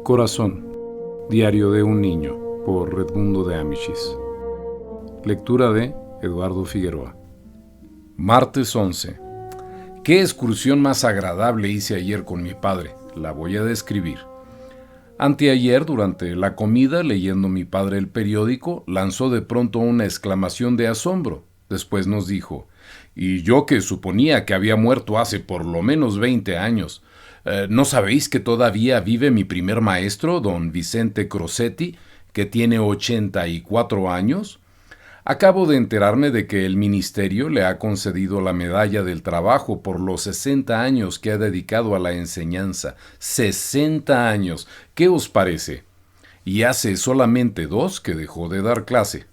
Corazón, diario de un niño, por Redmundo de Amichis. Lectura de Eduardo Figueroa. Martes 11. Qué excursión más agradable hice ayer con mi padre. La voy a describir. Anteayer, durante la comida, leyendo mi padre el periódico, lanzó de pronto una exclamación de asombro. Después nos dijo: «Y yo que suponía que había muerto hace por lo menos 20 años. ¿No sabéis que todavía vive mi primer maestro, don Vicente Crosetti, que tiene 84 años? Acabo de enterarme de que el ministerio le ha concedido la medalla del trabajo por los 60 años que ha dedicado a la enseñanza. 60 años. ¿Qué os parece? Y hace solamente 2 que dejó de dar clase.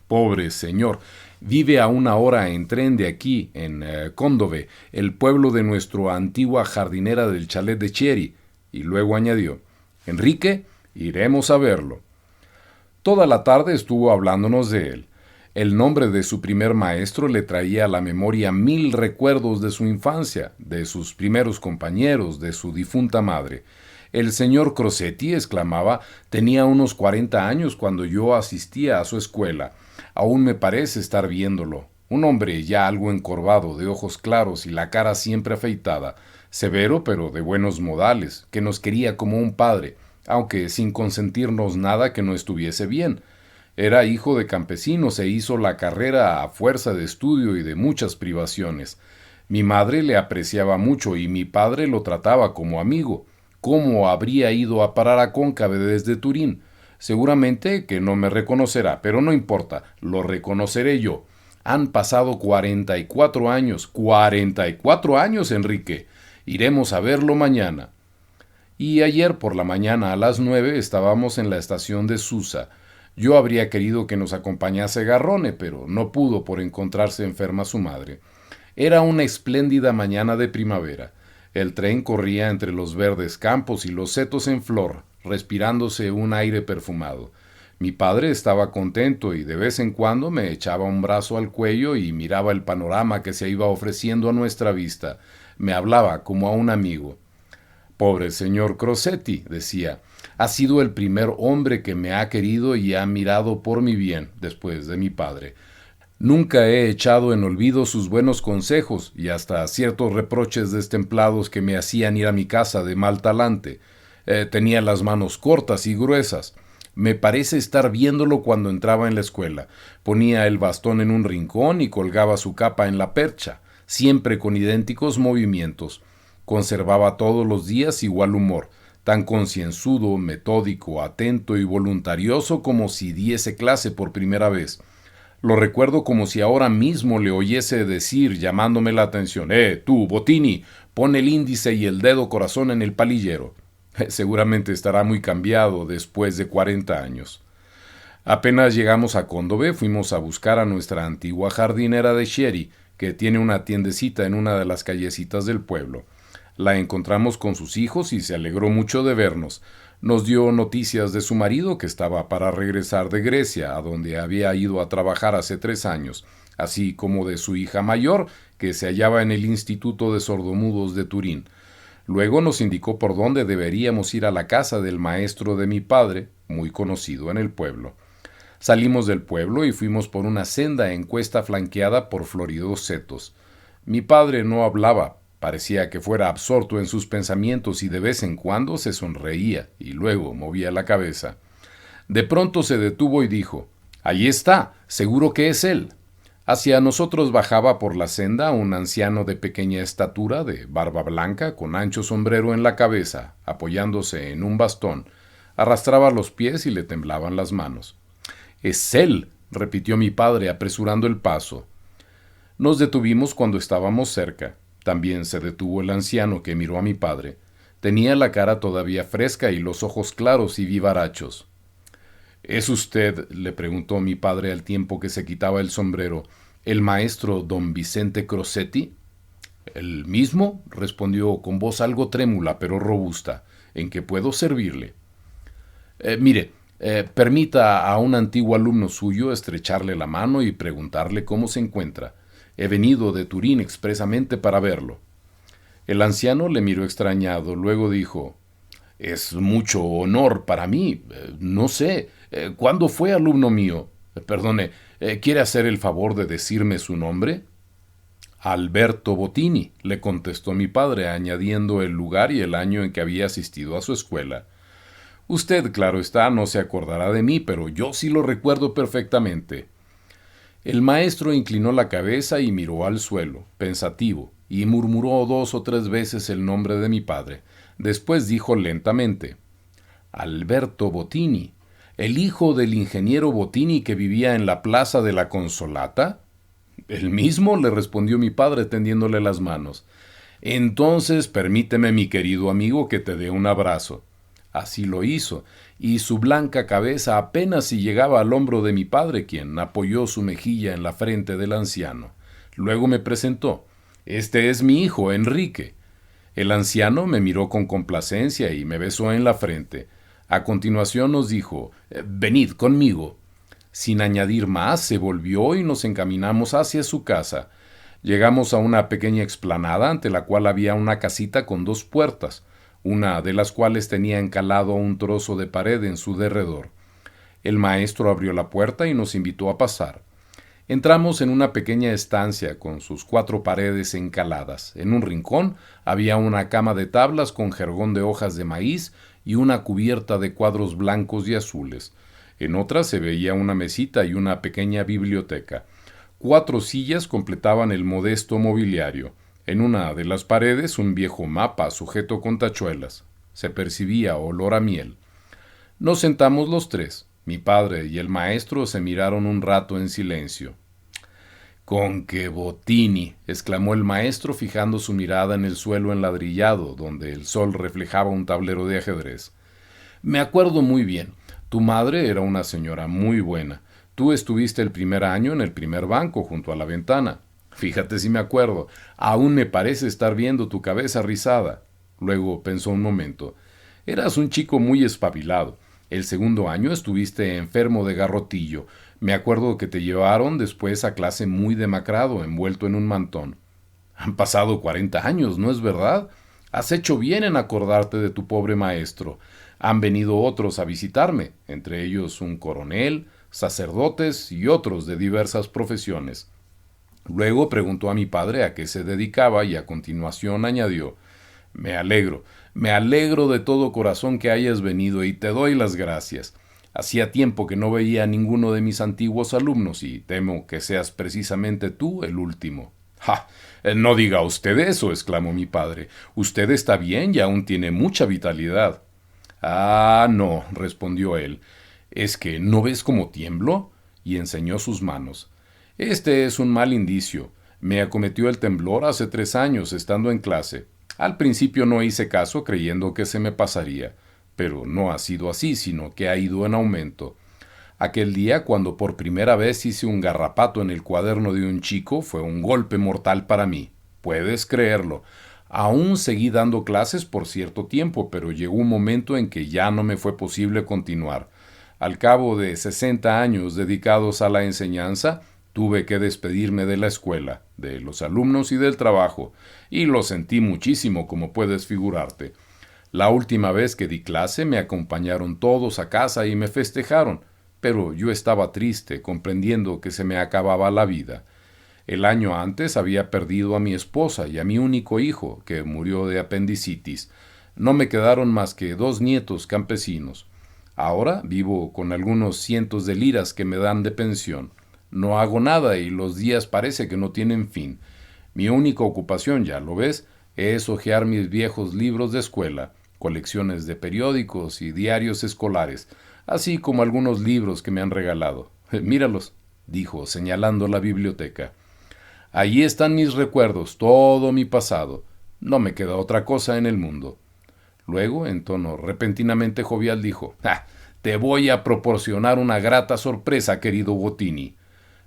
Pobre señor. Vive a 1 hora en tren de aquí, en Cóndove, el pueblo de nuestra antigua jardinera del chalet de Chieri». Y luego añadió: «Enrique, iremos a verlo». Toda la tarde estuvo hablándonos de él. El nombre de su primer maestro le traía a la memoria 1000 recuerdos de su infancia, de sus primeros compañeros, de su difunta madre. El señor Crosetti, exclamaba, tenía unos 40 años cuando yo asistía a su escuela. Aún me parece estar viéndolo. Un hombre ya algo encorvado, de ojos claros y la cara siempre afeitada, severo pero de buenos modales, que nos quería como un padre, aunque sin consentirnos nada que no estuviese bien. Era hijo de campesinos e hizo la carrera a fuerza de estudio y de muchas privaciones. Mi madre le apreciaba mucho y mi padre lo trataba como amigo. ¿Cómo habría ido a parar a Cóncave desde Turín? Seguramente que no me reconocerá, pero no importa, lo reconoceré yo. Han pasado 44 años. ¡44 años, Enrique! Iremos a verlo mañana. Y ayer por la mañana a las 9 estábamos en la estación de Susa. Yo habría querido que nos acompañase Garrone, pero no pudo por encontrarse enferma su madre. Era una espléndida mañana de primavera. El tren corría entre los verdes campos y los setos en flor, respirándose un aire perfumado. Mi padre estaba contento y de vez en cuando me echaba un brazo al cuello y miraba el panorama que se iba ofreciendo a nuestra vista. Me hablaba como a un amigo. «Pobre señor Crosetti», decía, «ha sido el primer hombre que me ha querido y ha mirado por mi bien, después de mi padre. Nunca he echado en olvido sus buenos consejos y hasta ciertos reproches destemplados que me hacían ir a mi casa de mal talante. Tenía las manos cortas y gruesas. Me parece estar viéndolo cuando entraba en la escuela. Ponía el bastón en un rincón y colgaba su capa en la percha, siempre con idénticos movimientos. Conservaba todos los días igual humor, tan concienzudo, metódico, atento y voluntarioso como si diese clase por primera vez. Lo recuerdo como si ahora mismo le oyese decir, llamándome la atención: tú, Bottini, pon el índice y el dedo corazón en el palillero». Seguramente estará muy cambiado después de 40 años. Apenas llegamos a Cóndove, fuimos a buscar a nuestra antigua jardinera de Chieri, que tiene una tiendecita en una de las callecitas del pueblo. La encontramos con sus hijos y se alegró mucho de vernos. Nos dio noticias de su marido, que estaba para regresar de Grecia, a donde había ido a trabajar hace 3 años, así como de su hija mayor, que se hallaba en el Instituto de Sordomudos de Turín. Luego nos indicó por dónde deberíamos ir a la casa del maestro de mi padre, muy conocido en el pueblo. Salimos del pueblo y fuimos por una senda en cuesta flanqueada por floridos setos. Mi padre no hablaba, parecía que fuera absorto en sus pensamientos y de vez en cuando se sonreía y luego movía la cabeza. De pronto se detuvo y dijo: «Allí está, seguro que es él». Hacia nosotros bajaba por la senda un anciano de pequeña estatura, de barba blanca, con ancho sombrero en la cabeza, apoyándose en un bastón. Arrastraba los pies y le temblaban las manos. «Es él», repitió mi padre, apresurando el paso. Nos detuvimos cuando estábamos cerca. También se detuvo el anciano, que miró a mi padre. Tenía la cara todavía fresca y los ojos claros y vivarachos. «¿Es usted», le preguntó mi padre al tiempo que se quitaba el sombrero, «el maestro don Vicente Crosetti?» «¿El mismo?», respondió con voz algo trémula pero robusta. «¿En qué puedo servirle?» Mire, permita a un antiguo alumno suyo estrecharle la mano y preguntarle cómo se encuentra. He venido de Turín expresamente para verlo». El anciano le miró extrañado, luego dijo: Es mucho honor para mí. No sé. ¿Cuándo fue alumno mío? Perdone, ¿quiere hacer el favor de decirme su nombre? Alberto Bottini, le contestó mi padre, añadiendo el lugar y el año en que había asistido a su escuela. Usted, claro está, no se acordará de mí, pero yo sí lo recuerdo perfectamente. El maestro inclinó la cabeza y miró al suelo, pensativo, y murmuró 2 o 3 veces el nombre de mi padre. Después dijo lentamente: Alberto Bottini, el hijo del ingeniero Bottini que vivía en la plaza de la Consolata. El mismo, le respondió mi padre tendiéndole las manos. Entonces permíteme, mi querido amigo, que te dé un abrazo. Así lo hizo, y su blanca cabeza apenas si llegaba al hombro de mi padre, quien apoyó su mejilla en la frente del anciano. Luego me presentó. Este es mi hijo, Enrique. El anciano me miró con complacencia y me besó en la frente. A continuación nos dijo: Venid conmigo. Sin añadir más, se volvió y nos encaminamos hacia su casa. Llegamos a una pequeña explanada ante la cual había una casita con 2 puertas, una de las cuales tenía encalado un trozo de pared en su derredor. El maestro abrió la puerta y nos invitó a pasar. Entramos en una pequeña estancia con sus 4 paredes encaladas. En un rincón había una cama de tablas con jergón de hojas de maíz y una cubierta de cuadros blancos y azules. En otra se veía una mesita y una pequeña biblioteca. 4 sillas completaban el modesto mobiliario. En una de las paredes un viejo mapa sujeto con tachuelas. Se percibía olor a miel. Nos sentamos los 3. Mi padre y el maestro se miraron un rato en silencio. «¡Con qué Bottini!», exclamó el maestro fijando su mirada en el suelo enladrillado, donde el sol reflejaba un tablero de ajedrez. «Me acuerdo muy bien. Tu madre era una señora muy buena. Tú estuviste el primer año en el primer banco, junto a la ventana. Fíjate si me acuerdo. Aún me parece estar viendo tu cabeza rizada». Luego pensó un momento. «Eras un chico muy espabilado. El segundo año estuviste enfermo de garrotillo. Me acuerdo que te llevaron después a clase muy demacrado, envuelto en un mantón. Han pasado 40 años, ¿no es verdad? Has hecho bien en acordarte de tu pobre maestro. Han venido otros a visitarme, entre ellos un coronel, sacerdotes y otros de diversas profesiones». Luego preguntó a mi padre a qué se dedicaba y a continuación añadió: me alegro de todo corazón que hayas venido y te doy las gracias. Hacía tiempo que no veía a ninguno de mis antiguos alumnos y temo que seas precisamente tú el último. ¡Ja! No diga usted eso, exclamó mi padre. Usted está bien y aún tiene mucha vitalidad. Ah, no, respondió él. ¿Es que no ves cómo tiemblo? Y enseñó sus manos. Este es un mal indicio. Me acometió el temblor hace 3 años, estando en clase. Al principio no hice caso creyendo que se me pasaría, pero no ha sido así, sino que ha ido en aumento. Aquel día, cuando por primera vez hice un garrapato en el cuaderno de un chico, fue un golpe mortal para mí. Puedes creerlo. Aún seguí dando clases por cierto tiempo, pero llegó un momento en que ya no me fue posible continuar. Al cabo de 60 años dedicados a la enseñanza, tuve que despedirme de la escuela, de los alumnos y del trabajo, y lo sentí muchísimo, como puedes figurarte. La última vez que di clase me acompañaron todos a casa y me festejaron, pero yo estaba triste, comprendiendo que se me acababa la vida. El año antes había perdido a mi esposa y a mi único hijo, que murió de apendicitis. No me quedaron más que 2 nietos campesinos. Ahora vivo con algunos cientos de liras que me dan de pensión. No hago nada y los días parece que no tienen fin. Mi única ocupación, ya lo ves, es hojear mis viejos libros de escuela, colecciones de periódicos y diarios escolares, así como algunos libros que me han regalado. Míralos, dijo, señalando la biblioteca. Allí están mis recuerdos, todo mi pasado. No me queda otra cosa en el mundo. Luego, en tono repentinamente jovial, dijo: Te voy a proporcionar una grata sorpresa, querido Bottini.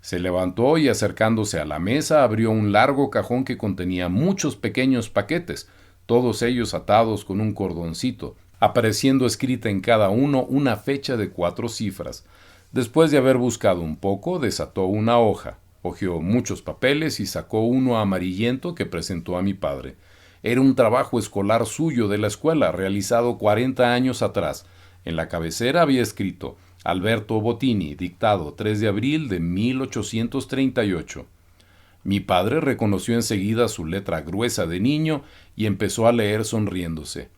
Se levantó y, acercándose a la mesa, abrió un largo cajón que contenía muchos pequeños paquetes, todos ellos atados con un cordoncito, apareciendo escrita en cada uno una fecha de 4 cifras. Después de haber buscado un poco, desató una hoja, hojeó muchos papeles y sacó uno amarillento que presentó a mi padre. Era un trabajo escolar suyo de la escuela, realizado 40 años atrás. En la cabecera había escrito Alberto Bottini, dictado 3 de abril de 1838. Mi padre reconoció enseguida su letra gruesa de niño y empezó a leer sonriéndose.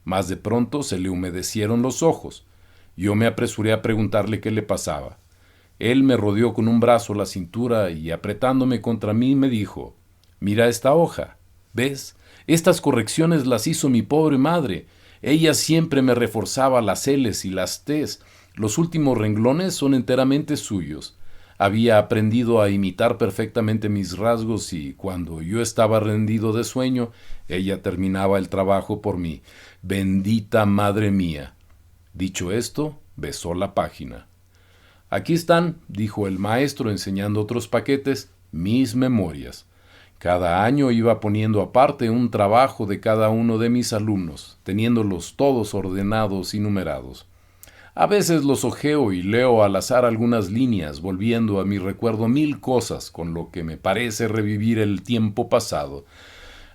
Mas de pronto se le humedecieron los ojos. Yo me apresuré a preguntarle qué le pasaba. Él me rodeó con un brazo la cintura y apretándome contra mí me dijo: «Mira esta hoja. ¿Ves? Estas correcciones las hizo mi pobre madre. Ella siempre me reforzaba las L's y las T's. Los últimos renglones son enteramente suyos. Había aprendido a imitar perfectamente mis rasgos y, cuando yo estaba rendido de sueño, ella terminaba el trabajo por mí. Bendita madre mía». Dicho esto, besó la página. «Aquí están», dijo el maestro enseñando otros paquetes, «mis memorias». Cada año iba poniendo aparte un trabajo de cada uno de mis alumnos, teniéndolos todos ordenados y numerados. A veces los hojeo y leo al azar algunas líneas, volviendo a mi recuerdo mil cosas, con lo que me parece revivir el tiempo pasado.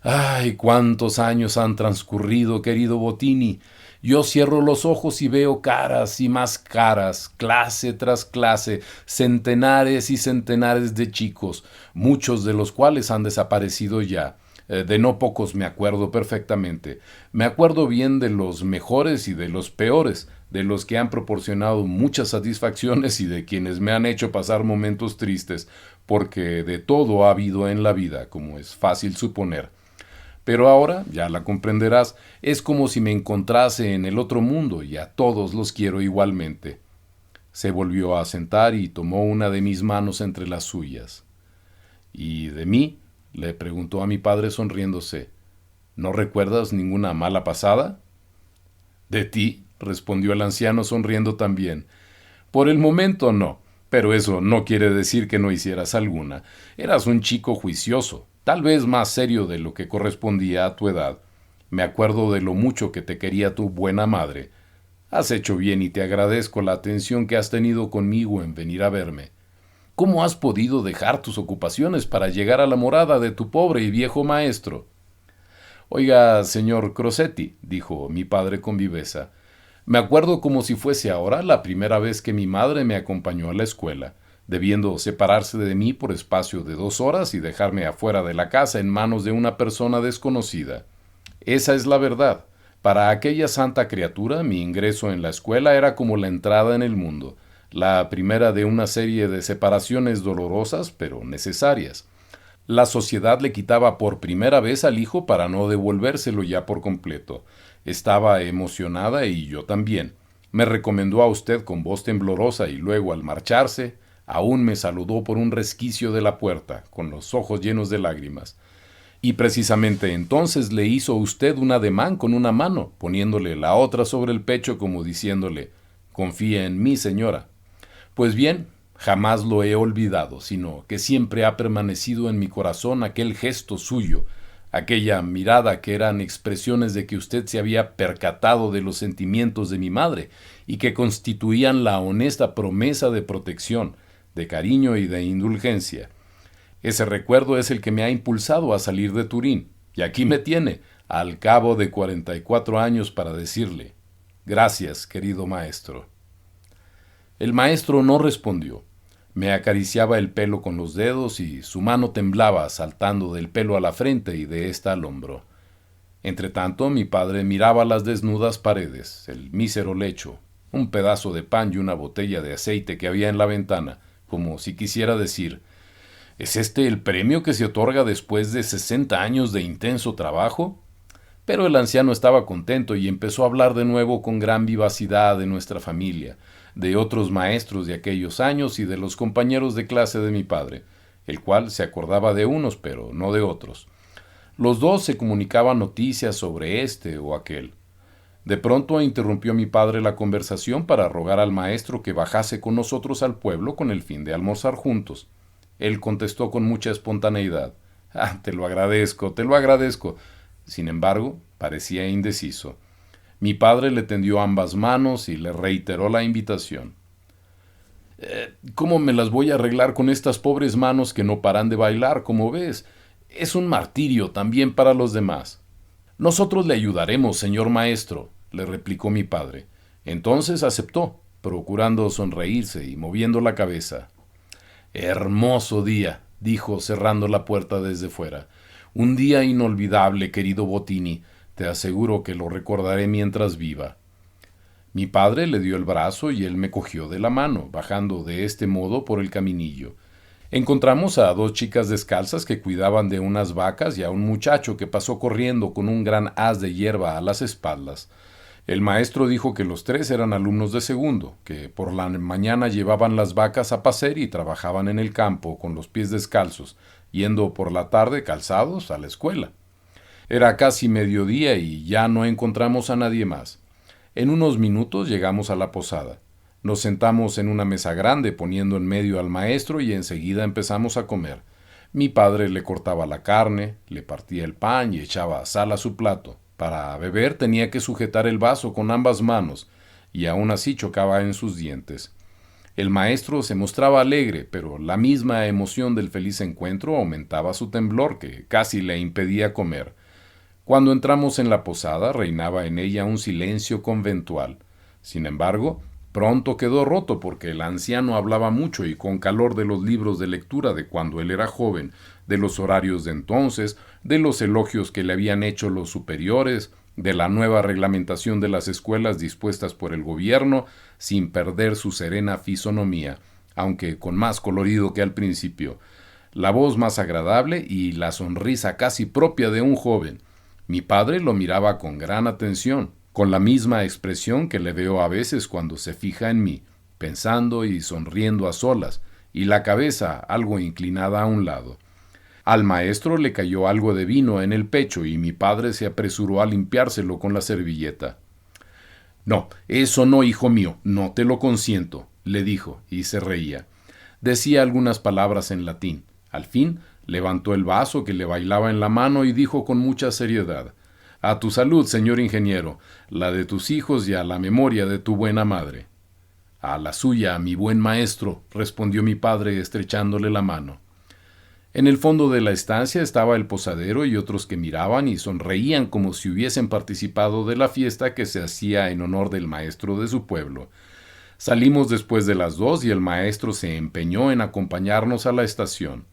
¡Ay, cuántos años han transcurrido, querido Bottini! Yo cierro los ojos y veo caras y más caras, clase tras clase, centenares y centenares de chicos, muchos de los cuales han desaparecido ya. De no pocos me acuerdo perfectamente. Me acuerdo bien de los mejores y de los peores, de los que han proporcionado muchas satisfacciones y de quienes me han hecho pasar momentos tristes, porque de todo ha habido en la vida, como es fácil suponer. Pero ahora, ya la comprenderás, es como si me encontrase en el otro mundo y a todos los quiero igualmente. Se volvió a sentar y tomó una de mis manos entre las suyas. ¿Y de mí?, le preguntó a mi padre sonriéndose. ¿No recuerdas ninguna mala pasada? ¿De ti?, respondió el anciano sonriendo también. Por el momento no, pero eso no quiere decir que no hicieras alguna. Eras un chico juicioso, tal vez más serio de lo que correspondía a tu edad. Me acuerdo de lo mucho que te quería tu buena madre. Has hecho bien y te agradezco la atención que has tenido conmigo en venir a verme. ¿Cómo has podido dejar tus ocupaciones para llegar a la morada de tu pobre y viejo maestro? Oiga, señor Crosetti, dijo mi padre con viveza, me acuerdo como si fuese ahora la primera vez que mi madre me acompañó a la escuela, debiendo separarse de mí por espacio de 2 horas y dejarme afuera de la casa en manos de una persona desconocida. Esa es la verdad. Para aquella santa criatura, mi ingreso en la escuela era como la entrada en el mundo, la primera de una serie de separaciones dolorosas pero necesarias. La sociedad le quitaba por primera vez al hijo para no devolvérselo ya por completo. Estaba emocionada y yo también. Me recomendó a usted con voz temblorosa y luego, al marcharse, aún me saludó por un resquicio de la puerta, con los ojos llenos de lágrimas. Y precisamente entonces le hizo usted un ademán con una mano, poniéndole la otra sobre el pecho como diciéndole: «Confía en mí, señora». Pues bien, jamás lo he olvidado, sino que siempre ha permanecido en mi corazón aquel gesto suyo, aquella mirada que eran expresiones de que usted se había percatado de los sentimientos de mi madre y que constituían la honesta promesa de protección, de cariño y de indulgencia. Ese recuerdo es el que me ha impulsado a salir de Turín, y aquí me tiene, al cabo de 44 años, para decirle: «Gracias, querido maestro». El maestro no respondió. Me acariciaba el pelo con los dedos y su mano temblaba, saltando del pelo a la frente y de ésta al hombro. Entretanto, mi padre miraba las desnudas paredes, el mísero lecho, un pedazo de pan y una botella de aceite que había en la ventana, como si quisiera decir: ¿es este el premio que se otorga después de 60 años de intenso trabajo? Pero el anciano estaba contento y empezó a hablar de nuevo con gran vivacidad de nuestra familia, de otros maestros de aquellos años y de los compañeros de clase de mi padre, el cual se acordaba de unos pero no de otros. Los dos se comunicaban noticias sobre este o aquel. De pronto interrumpió mi padre la conversación para rogar al maestro que bajase con nosotros al pueblo con el fin de almorzar juntos. Él contestó con mucha espontaneidad: «Ah, te lo agradezco, te lo agradezco». Sin embargo, parecía indeciso. Mi padre le tendió ambas manos y le reiteró la invitación. «¿Cómo me las voy a arreglar con estas pobres manos que no paran de bailar, como ves? Es un martirio también para los demás». Nosotros le ayudaremos, señor maestro, le replicó mi padre. Entonces aceptó, procurando sonreírse y moviendo la cabeza. Hermoso día, dijo cerrando la puerta desde fuera. Un día inolvidable, querido Bottini. Te aseguro que lo recordaré mientras viva. Mi padre le dio el brazo y él me cogió de la mano, bajando de este modo por el caminillo. Encontramos a dos chicas descalzas que cuidaban de unas vacas y a un muchacho que pasó corriendo con un gran haz de hierba a las espaldas. El maestro dijo que los tres eran alumnos de segundo, que por la mañana llevaban las vacas a pacer y trabajaban en el campo con los pies descalzos, yendo por la tarde calzados a la escuela. Era casi mediodía y ya no encontramos a nadie más. En unos minutos llegamos a la posada. Nos sentamos en una mesa grande poniendo en medio al maestro y enseguida empezamos a comer. Mi padre le cortaba la carne, le partía el pan y echaba sal a su plato. Para beber tenía que sujetar el vaso con ambas manos y aún así chocaba en sus dientes. El maestro se mostraba alegre, pero la misma emoción del feliz encuentro aumentaba su temblor, que casi le impedía comer. Cuando entramos en la posada reinaba en ella un silencio conventual. Sin embargo, pronto quedó roto porque el anciano hablaba mucho y con calor de los libros de lectura de cuando él era joven, de los horarios de entonces, de los elogios que le habían hecho los superiores, de la nueva reglamentación de las escuelas dispuestas por el gobierno, sin perder su serena fisonomía, aunque con más colorido que al principio, la voz más agradable y la sonrisa casi propia de un joven. Mi padre lo miraba con gran atención, con la misma expresión que le veo a veces cuando se fija en mí, pensando y sonriendo a solas, y la cabeza algo inclinada a un lado. Al maestro le cayó algo de vino en el pecho y mi padre se apresuró a limpiárselo con la servilleta. No, eso no, hijo mío, no te lo consiento, le dijo, y se reía. Decía algunas palabras en latín. Al fin, levantó el vaso que le bailaba en la mano y dijo con mucha seriedad: A tu salud, señor ingeniero, la de tus hijos y a la memoria de tu buena madre. A la suya, mi buen maestro, respondió mi padre estrechándole la mano. En el fondo de la estancia estaba el posadero y otros que miraban y sonreían como si hubiesen participado de la fiesta que se hacía en honor del maestro de su pueblo. Salimos después de las 2 y el maestro se empeñó en acompañarnos a la estación.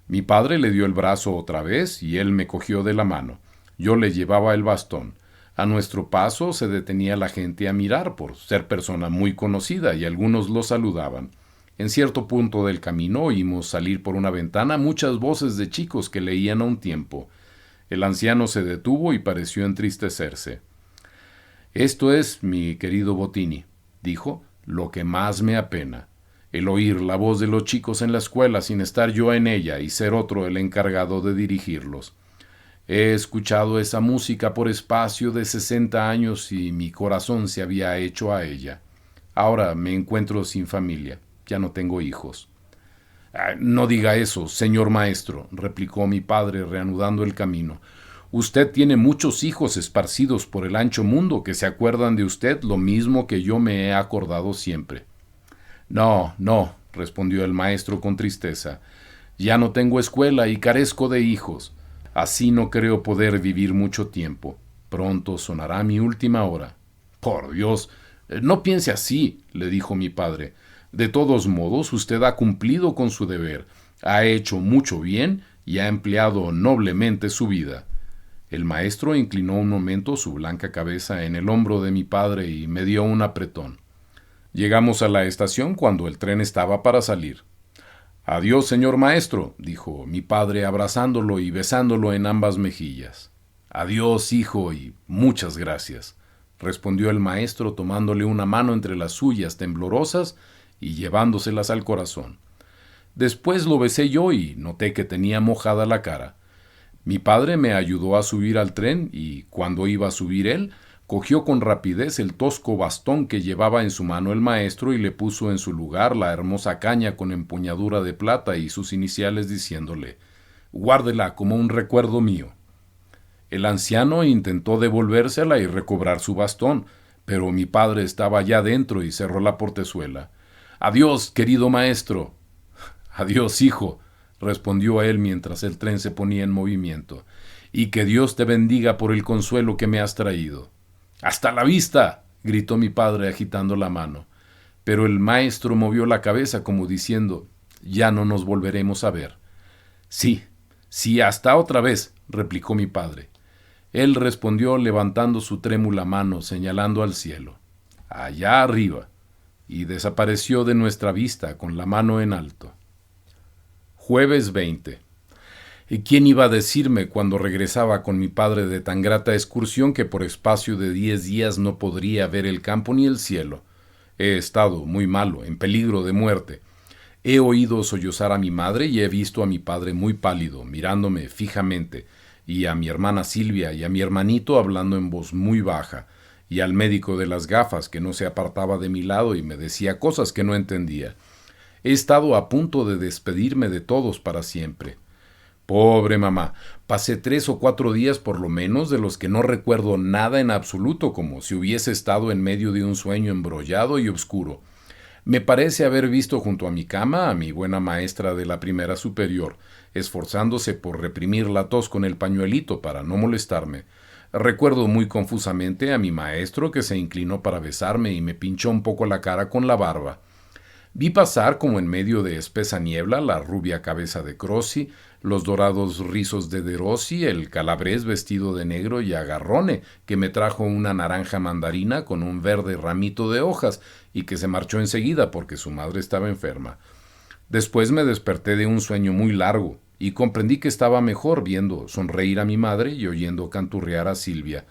Mi padre le dio el brazo otra vez y él me cogió de la mano. Yo le llevaba el bastón. A nuestro paso se detenía la gente a mirar por ser persona muy conocida y algunos lo saludaban. En cierto punto del camino oímos salir por una ventana muchas voces de chicos que leían a un tiempo. El anciano se detuvo y pareció entristecerse. Esto es, mi querido Bottini, dijo, lo que más me apena. El oír la voz de los chicos en la escuela sin estar yo en ella y ser otro el encargado de dirigirlos. He escuchado esa música por espacio de 60 años y mi corazón se había hecho a ella. Ahora me encuentro sin familia. Ya no tengo hijos. No diga eso, señor maestro, replicó mi padre reanudando el camino. Usted tiene muchos hijos esparcidos por el ancho mundo que se acuerdan de usted lo mismo que yo me he acordado siempre. No, no, respondió el maestro con tristeza. Ya no tengo escuela y carezco de hijos. Así no creo poder vivir mucho tiempo. Pronto sonará mi última hora. Por Dios, no piense así, le dijo mi padre. De todos modos, usted ha cumplido con su deber, ha hecho mucho bien y ha empleado noblemente su vida. El maestro inclinó un momento su blanca cabeza en el hombro de mi padre y me dio un apretón. Llegamos a la estación cuando el tren estaba para salir. Adiós, señor maestro, dijo mi padre abrazándolo y besándolo en ambas mejillas. Adiós, hijo, y muchas gracias, respondió el maestro tomándole una mano entre las suyas temblorosas y llevándoselas al corazón. Después lo besé yo y noté que tenía mojada la cara. Mi padre me ayudó a subir al tren y, cuando iba a subir él, cogió con rapidez el tosco bastón que llevaba en su mano el maestro y le puso en su lugar la hermosa caña con empuñadura de plata y sus iniciales diciéndole: «Guárdela como un recuerdo mío». El anciano intentó devolvérsela y recobrar su bastón, pero mi padre estaba ya dentro y cerró la portezuela. «Adiós, querido maestro». «Adiós, hijo», respondió él mientras el tren se ponía en movimiento. y que Dios te bendiga por el consuelo que me has traído. ¡Hasta la vista!, gritó mi padre agitando la mano. Pero el maestro movió la cabeza como diciendo, ya no nos volveremos a ver. Sí, hasta otra vez, replicó mi padre. Él respondió levantando su trémula mano, señalando al cielo. Allá arriba. Y desapareció de nuestra vista con la mano en alto. Jueves 20. ¿Y quién iba a decirme cuando regresaba con mi padre de tan grata excursión que por espacio de 10 días no podría ver el campo ni el cielo? He estado muy malo, en peligro de muerte. He oído sollozar a mi madre y he visto a mi padre muy pálido, mirándome fijamente, y a mi hermana Silvia y a mi hermanito hablando en voz muy baja, y al médico de las gafas que no se apartaba de mi lado y me decía cosas que no entendía. He estado a punto de despedirme de todos para siempre. Pobre mamá, pasé 3 o 4 días por lo menos de los que no recuerdo nada en absoluto, como si hubiese estado en medio de un sueño embrollado y oscuro. Me parece haber visto junto a mi cama a mi buena maestra de la primera superior, esforzándose por reprimir la tos con el pañuelito para no molestarme. Recuerdo muy confusamente a mi maestro que se inclinó para besarme y me pinchó un poco la cara con la barba. Vi pasar como en medio de espesa niebla la rubia cabeza de Crossi, los dorados rizos de Derossi, el calabrés vestido de negro y a Garrone, que me trajo una naranja mandarina con un verde ramito de hojas y que se marchó enseguida porque su madre estaba enferma. Después me desperté de un sueño muy largo y comprendí que estaba mejor viendo sonreír a mi madre y oyendo canturrear a Silvia.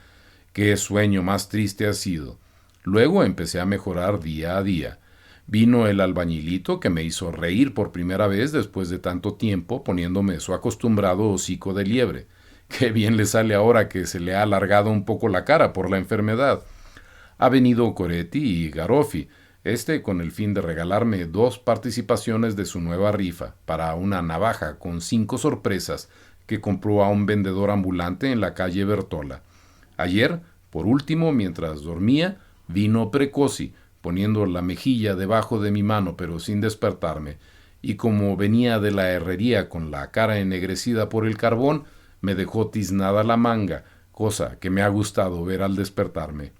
¡Qué sueño más triste ha sido! Luego empecé a mejorar día a día. Vino el albañilito que me hizo reír por primera vez después de tanto tiempo poniéndome su acostumbrado hocico de liebre. Qué bien le sale ahora que se le ha alargado un poco la cara por la enfermedad. Ha venido Coretti y Garoffi, con el fin de regalarme 2 participaciones de su nueva rifa para una navaja con 5 sorpresas que compró a un vendedor ambulante en la calle Bertola. Ayer, por último, mientras dormía, vino Precossi, poniendo la mejilla debajo de mi mano pero sin despertarme, y como venía de la herrería con la cara ennegrecida por el carbón, me dejó tiznada la manga, cosa que me ha gustado ver al despertarme.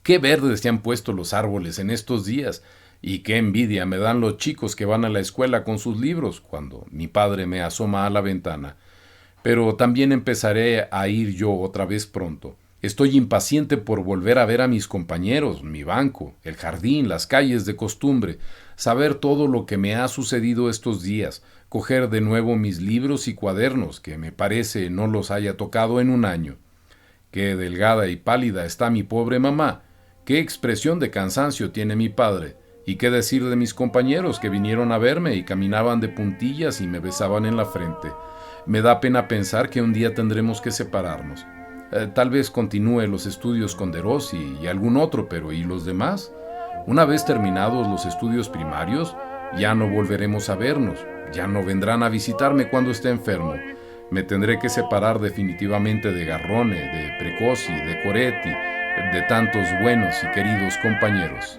Qué verdes se han puesto los árboles en estos días, y qué envidia me dan los chicos que van a la escuela con sus libros, cuando mi padre me asoma a la ventana. Pero también empezaré a ir yo otra vez pronto. Estoy impaciente por volver a ver a mis compañeros, mi banco, el jardín, las calles de costumbre, saber todo lo que me ha sucedido estos días, coger de nuevo mis libros y cuadernos, que me parece no los haya tocado en un año. Qué delgada y pálida está mi pobre mamá, qué expresión de cansancio tiene mi padre, y qué decir de mis compañeros que vinieron a verme y caminaban de puntillas y me besaban en la frente. Me da pena pensar que un día tendremos que separarnos. Tal vez continúe los estudios con Derossi y algún otro, pero ¿y los demás? Una vez terminados los estudios primarios, ya no volveremos a vernos, ya no vendrán a visitarme cuando esté enfermo. Me tendré que separar definitivamente de Garrone, de Precossi, de Coretti, de tantos buenos y queridos compañeros.